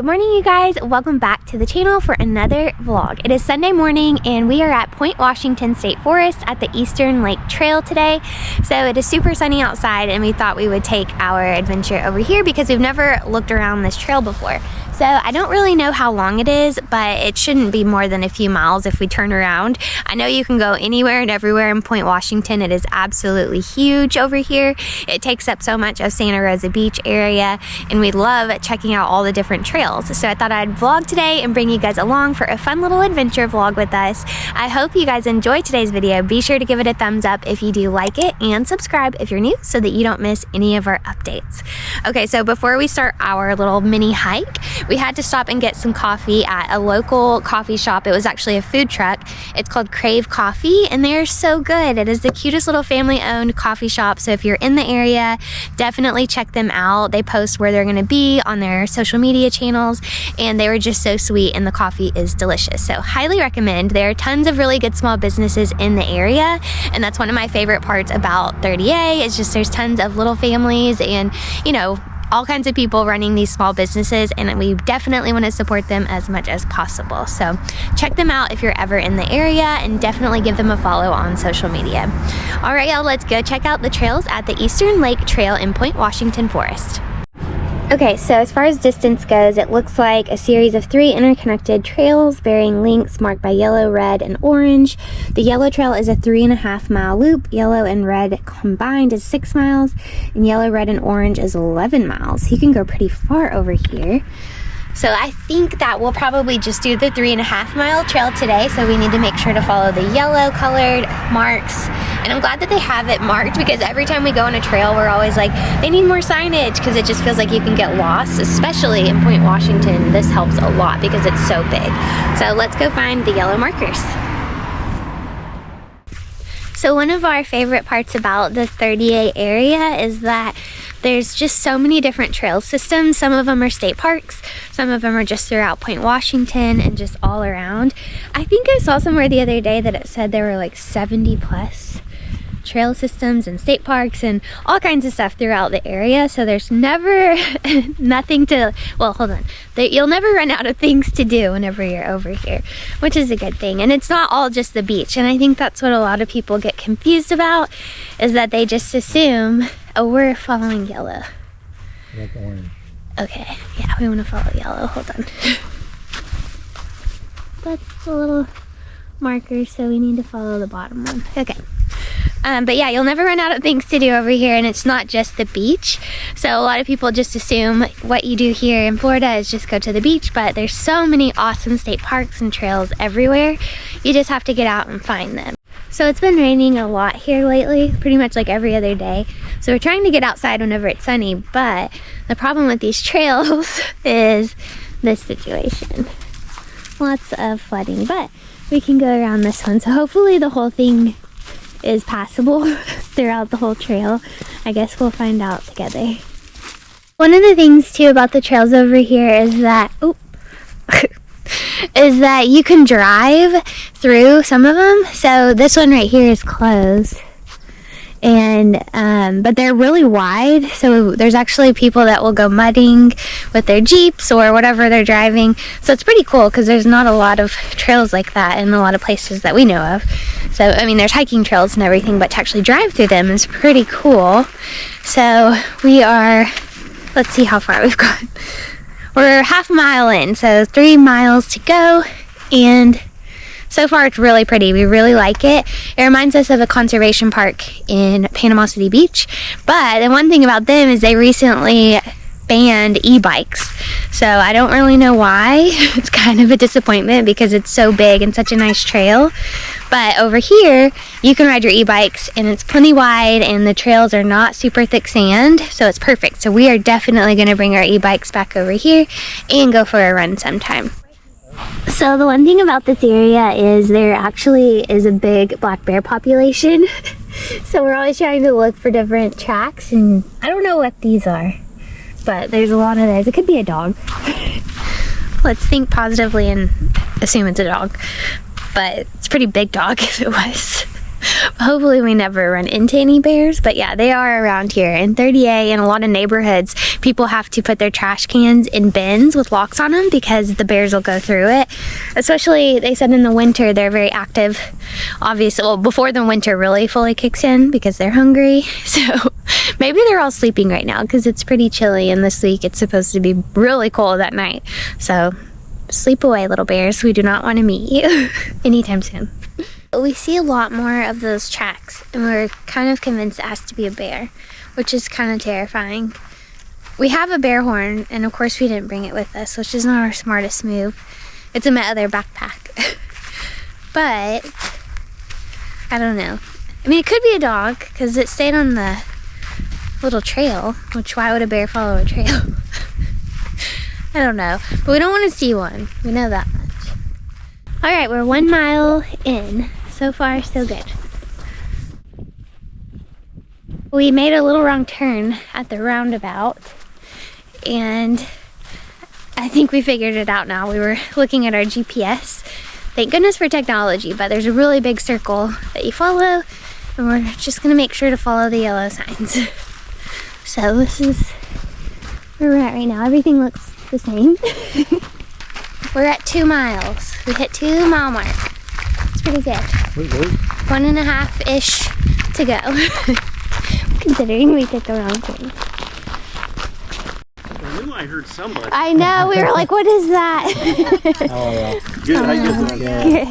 Good morning, you guys. Welcome back to the channel for another vlog. It is Sunday morning and we are at Point Washington State Forest at the Eastern Lake Trail today. So it is super sunny outside and we thought we would take our adventure over here because we've never looked around this trail before. So I don't really know how long it is, but it shouldn't be more than a few miles if we turn around. I know you can go anywhere and everywhere in Point Washington. It is absolutely huge over here. It takes up so much of Santa Rosa Beach area and we love checking out all the different trails. So I thought I'd vlog today and bring you guys along for a fun little adventure vlog with us. I hope you guys enjoyed today's video. Be sure to give it a thumbs up if you do like it and subscribe if you're new so that you don't miss any of our updates. Okay, so before we start our little mini hike, we had to stop and get some coffee at a local coffee shop. It was actually a food truck. It's called Crave Coffee and they're so good. It is the cutest little family-owned coffee shop. So if you're in the area, definitely check them out. They post where they're going to be on their social media channels and they were just so sweet and the coffee is delicious. So highly recommend. There are tons of really good small businesses in the area and that's one of my favorite parts about 30A is just there's tons of little families and, you know, all kinds of people running these small businesses and we definitely want to support them as much as possible. So check them out if you're ever in the area and definitely give them a follow on social media. All right, y'all, let's go check out the trails at the Eastern Lake Trail in Point Washington Forest. Okay, so as far as distance goes, it looks like a series of 3 interconnected trails varying lengths marked by yellow, red, and orange. The yellow trail is a 3.5 mile loop. Yellow and red combined is 6 miles, and yellow, red, and orange is 11 miles. You can go pretty far over here. So I think that we'll probably just do the 3.5 mile trail today. So we need to make sure to follow the yellow colored marks. And I'm glad that they have it marked because every time we go on a trail, we're always like, they need more signage because it just feels like you can get lost, especially in Point Washington. This helps a lot because it's so big. So let's go find the yellow markers. So one of our favorite parts about the 30A area is that there's just so many different trail systems. Some of them are state parks, some of them are just throughout Point Washington and just all around. I think I saw somewhere the other day that it said there were like 70 plus trail systems and state parks and all kinds of stuff throughout the area. So there's never nothing to, well, hold on. You'll never run out of things to do whenever you're over here, which is a good thing. And it's not all just the beach. And I think that's what a lot of people get confused about is that they just assume, oh, we're following yellow. Like orange. Okay, yeah, we want to follow yellow. Hold on. That's the little marker, so we need to follow the bottom one. Okay. But yeah, you'll never run out of things to do over here, and it's not just the beach. So a lot of people just assume what you do here in Florida is just go to the beach, but there's so many awesome state parks and trails everywhere. You just have to get out and find them. So it's been raining a lot here lately, pretty much like every other day. So we're trying to get outside whenever it's sunny, but the problem with these trails is this situation. Lots of flooding, but we can go around this one. So hopefully the whole thing is passable throughout the whole trail. I guess we'll find out together. One of the things too about the trails over here is that, is that you can drive through some of them. So this one right here is closed. And but they're really wide, so there's actually people that will go mudding with their Jeeps or whatever they're driving. So it's pretty cool because there's not a lot of trails like that in a lot of places that we know of. So I mean, there's hiking trails and everything, but to actually drive through them is pretty cool. So we are, let's see how far we've gone. We're half a mile in, so 3 miles to go, and so far it's really pretty. We really like it. It reminds us of a conservation park in Panama City Beach. But the one thing about them is they recently banned e-bikes. So I don't really know why. It's kind of a disappointment because it's so big and such a nice trail. But over here, you can ride your e-bikes and it's plenty wide and the trails are not super thick sand. So it's perfect. So we are definitely going to bring our e-bikes back over here and go for a run sometime. So the one thing about this area is there actually is a big black bear population. So we're always trying to look for different tracks and I don't know what these are, but there's a lot of those. It could be a dog. Let's think positively and assume it's a dog, but it's a pretty big dog if it was. hopefully we never run into any bears, but yeah, they are around here. In 30A, in a lot of neighborhoods, people have to put their trash cans in bins with locks on them because the bears will go through it. Especially, they said in the winter, they're very active. Obviously, well, before the winter really fully kicks in because they're hungry. So maybe they're all sleeping right now because it's pretty chilly, and this week it's supposed to be really cold at night. So sleep away, little bears. We do not want to meet you anytime soon. We see a lot more of those tracks, and we're kind of convinced it has to be a bear, which is kind of terrifying. We have a bear horn, and of course we didn't bring it with us, which is not our smartest move. It's in my other backpack. But I don't know. I mean, it could be a dog because it stayed on the little trail, which why would a bear follow a trail? I don't know, but we don't want to see one. We know that much. All right, we're 1 mile in. So far, so good. We made a little wrong turn at the roundabout, and I think we figured it out now. We were looking at our GPS. Thank goodness for technology, but there's a really big circle that you follow, and we're just gonna make sure to follow the yellow signs. So this is where we're at right now. Everything looks the same. We're at 2 miles. We hit 2 mile mark. It's pretty good. 1.5-ish to go. Considering we took the wrong turn. I knew I heard somebody. I know, we were like, what is that? Oh, yeah. Good, I get that. Good.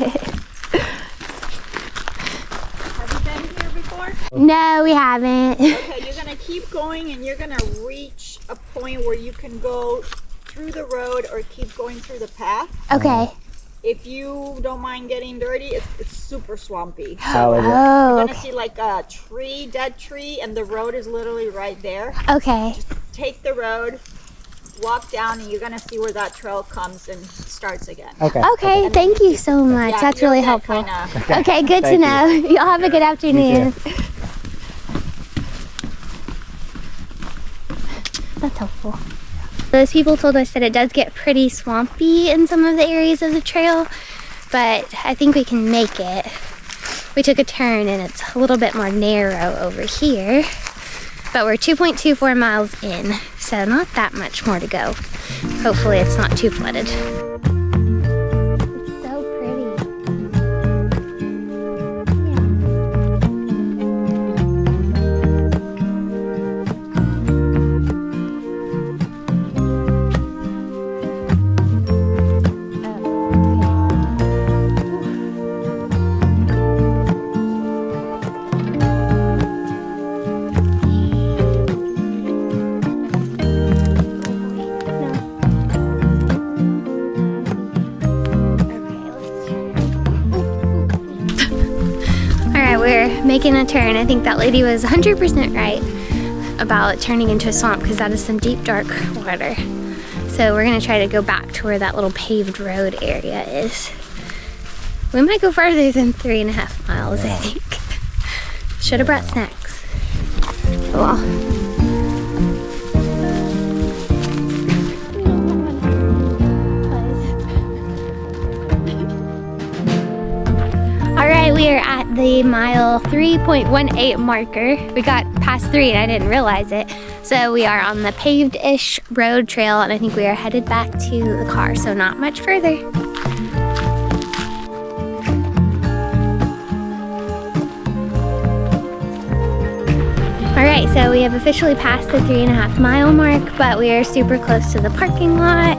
Have you been here before? No, we haven't. Okay, you're gonna keep going and you're gonna reach a point where you can go through the road or keep going through the path. Okay. If you don't mind getting dirty, it's super swampy. How is it? You're Oh, gonna okay. see like a tree, dead tree, and the road is literally right there. Okay. Take the road, walk down, and you're gonna see where that trail comes and starts again. Okay. Okay, thank you so much. Yeah, That's you'll really get helpful. kinda- Okay, good to Thank know. Y'all have a good afternoon. too. That's helpful. Those people told us that it does get pretty swampy in some of the areas of the trail, but I think we can make it. We took a turn and it's a little bit more narrow over here, but we're 2.24 miles in, so not that much more to go. Hopefully it's not too flooded. It's so pretty. Making a turn. I think that lady was 100% right about turning into a swamp because that is some deep, dark water. So we're gonna try to go back to where that little paved road area is. We might go farther than 3.5 miles, I think. Should have brought snacks. Oh well. Alright, we are at the mile 3.18 marker. We got past 3 and I didn't realize it. So we are on the paved-ish road trail and I think we are headed back to the car, so not much further. Alright, so we have officially passed the 3.5 mile mark, but we are super close to the parking lot.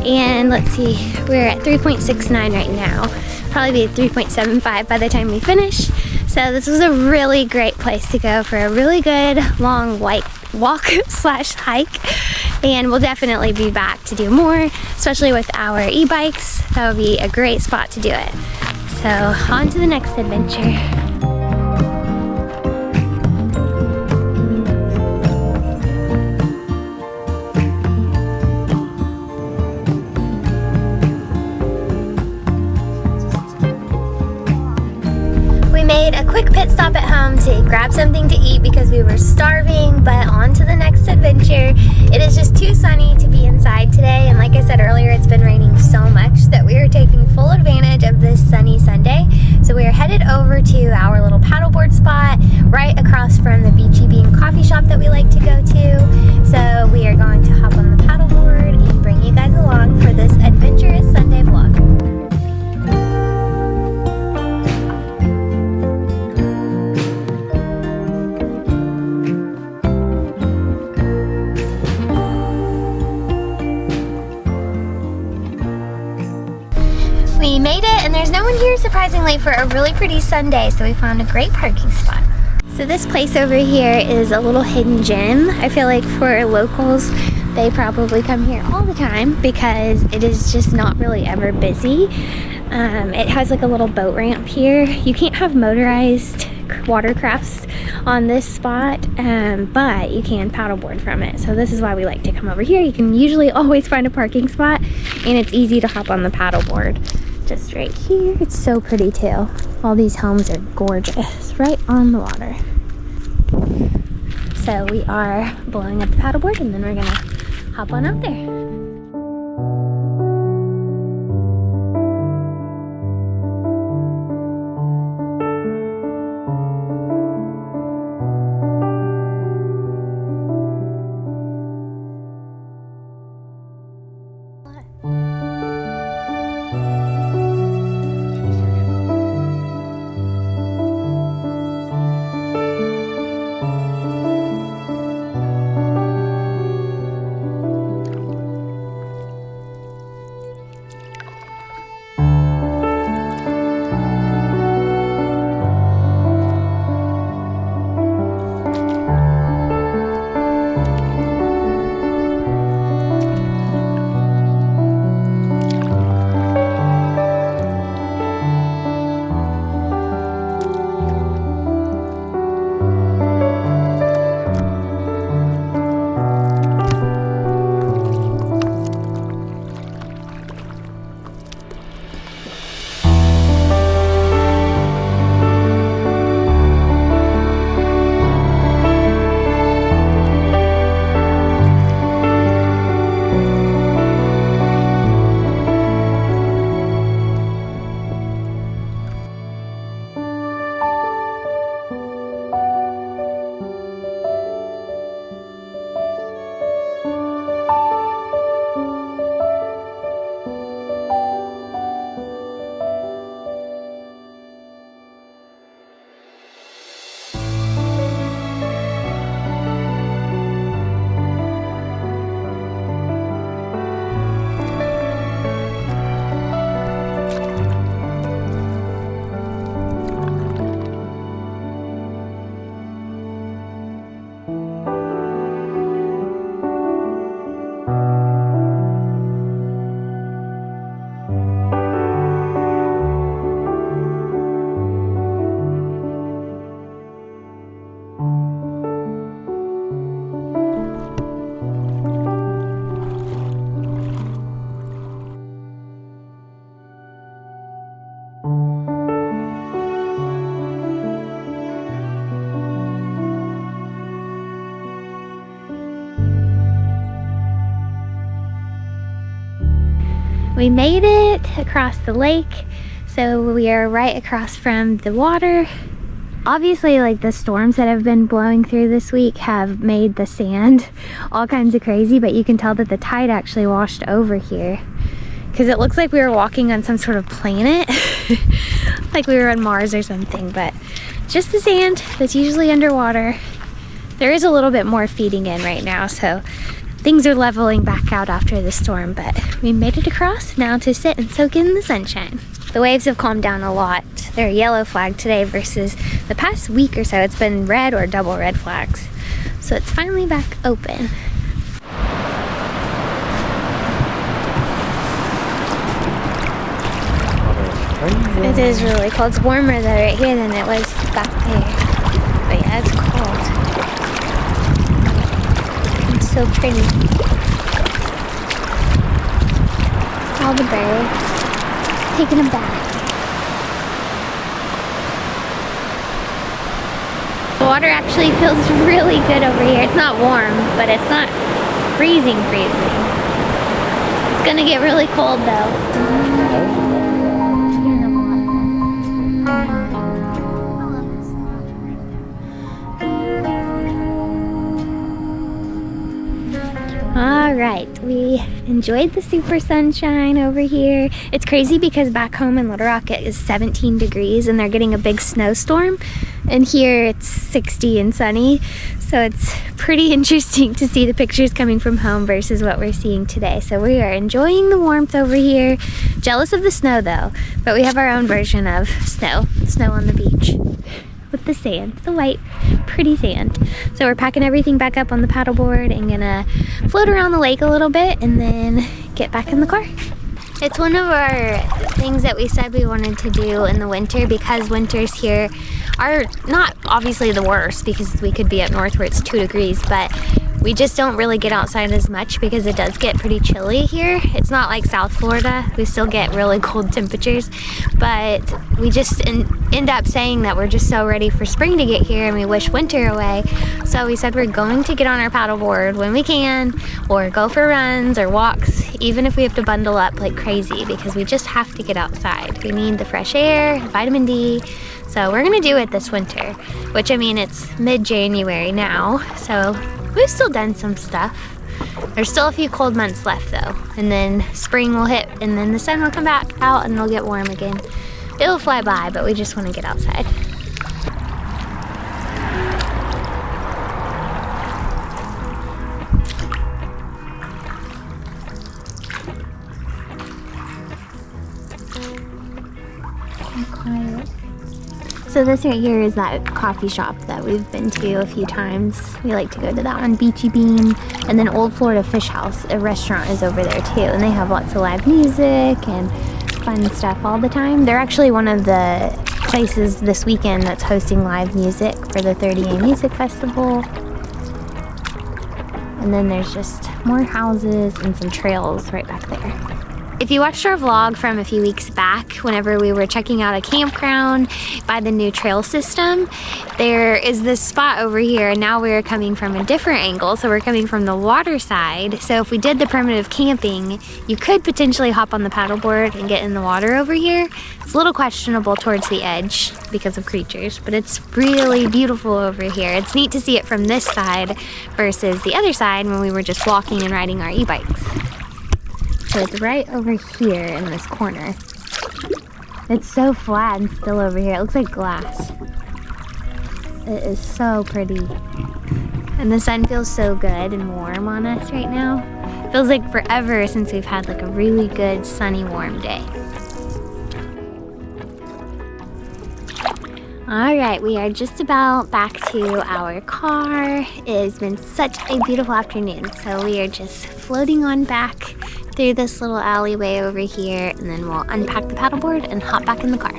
And let's see, we're at 3.69 right now. Probably be 3.75 by the time we finish. So this was a really great place to go for a really good long walk slash hike. And we'll definitely be back to do more, especially with our e-bikes. That would be a great spot to do it. So on to the next adventure. Made a quick pit stop at home to grab something to eat because we were starving, but on to the next adventure. It is just too sunny to be inside today, and like I said earlier, it's been raining so much that we are taking full advantage of this sunny Sunday. So we are headed over to our little paddleboard spot right across from the Beachy Bean coffee shop that we like to go to. So we are going to hop on the paddleboard and bring you guys along for this adventurous Sunday vlog. We made it, and there's no one here surprisingly for a really pretty Sunday, so we found a great parking spot. So this place over here is a little hidden gem. I feel like for locals, they probably come here all the time because it is just not really ever busy. It has like a little boat ramp here. You can't have motorized watercrafts on this spot, but you can paddleboard from it. So this is why we like to come over here. You can usually always find a parking spot, and it's easy to hop on the paddleboard. Just right here. It's so pretty too. All these homes are gorgeous, right on the water. So we are blowing up the paddleboard, and then we're gonna hop on out there. We made it across the lake, so we are right across from the water. Obviously, like the storms that have been blowing through this week have made the sand all kinds of crazy, but you can tell that the tide actually washed over here because it looks like we were walking on some sort of planet, like we were on Mars or something, but just the sand that's usually underwater. There is a little bit more feeding in right now, so things are leveling back out after the storm, but we made it across now to sit and soak in the sunshine. The waves have calmed down a lot. They're yellow flag today versus the past week or so it's been red or double red flags. So it's finally back open. It is really cold. It's warmer though right here than it was back there. But yeah, it's cold. It's so pretty. All the birds taking a bath. The water actually feels really good over here. It's not warm, but it's not freezing. It's gonna get really cold though. All right, we enjoyed the super sunshine over here. It's crazy because back home in Little Rock it is 17 degrees and they're getting a big snowstorm, and here it's 60 and sunny. So it's pretty interesting to see the pictures coming from home versus what we're seeing today. So we are enjoying the warmth over here. Jealous of the snow though, but we have our own version of snow on the beach. With the sand, the white, pretty sand. So we're packing everything back up on the paddleboard and gonna float around the lake a little bit and then get back in the car. It's one of our things that we said we wanted to do in the winter, because winters here are not obviously the worst, because we could be up north where it's 2 degrees, but we just don't really get outside as much because it does get pretty chilly here. It's not like South Florida. We still get really cold temperatures, but we just end up saying that we're just so ready for spring to get here and we wish winter away. So we said we're going to get on our paddleboard when we can, or go for runs or walks, even if we have to bundle up like crazy, because we just have to get outside. We need the fresh air, vitamin D. So we're gonna do it this winter, which, I mean, it's mid-January now, so we've still done some stuff. There's still a few cold months left though, and then spring will hit and then the sun will come back out and it'll get warm again. It'll fly by, but we just want to get outside. So this right here is that coffee shop that we've been to a few times. We like to go to that one, Beachy Bean. And then Old Florida Fish House, a restaurant, is over there too. And they have lots of live music and fun stuff all the time. They're actually one of the places this weekend that's hosting live music for the 30A Music Festival. And then there's just more houses and some trails right back there. If you watched our vlog from a few weeks back, whenever we were checking out a campground by the new trail system, there is this spot over here, and now we're coming from a different angle, so we're coming from the water side. So if we did the primitive camping, you could potentially hop on the paddleboard and get in the water over here. It's a little questionable towards the edge because of creatures, but it's really beautiful over here. It's neat to see it from this side versus the other side when we were just walking and riding our e-bikes. So it's right over here in this corner. It's so flat and still over here. It looks like glass. It is so pretty. And the sun feels so good and warm on us right now. It feels like forever since we've had like a really good sunny warm day. All right, we are just about back to our car. It has been such a beautiful afternoon, so we are just floating on back through this little alleyway over here, and then we'll unpack the paddleboard and hop back in the car.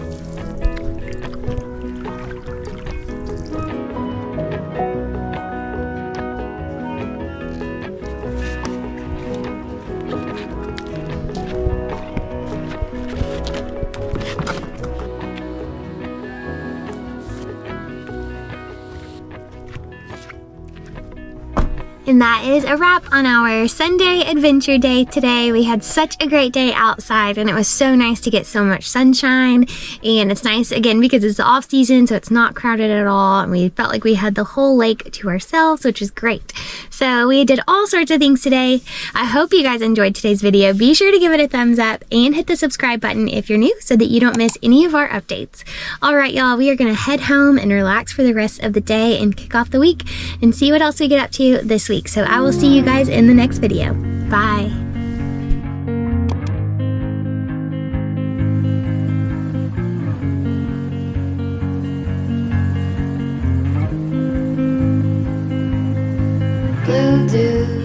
And that is a wrap on our Sunday adventure day today. We had such a great day outside, and it was so nice to get so much sunshine. And it's nice, again, because it's the off season, so it's not crowded at all. And we felt like we had the whole lake to ourselves, which is great. So we did all sorts of things today. I hope you guys enjoyed today's video. Be sure to give it a thumbs up and hit the subscribe button if you're new so that you don't miss any of our updates. All right, y'all, we are gonna head home and relax for the rest of the day and kick off the week and see what else we get up to this week. So I will see you guys in the next video. Bye. Blue dew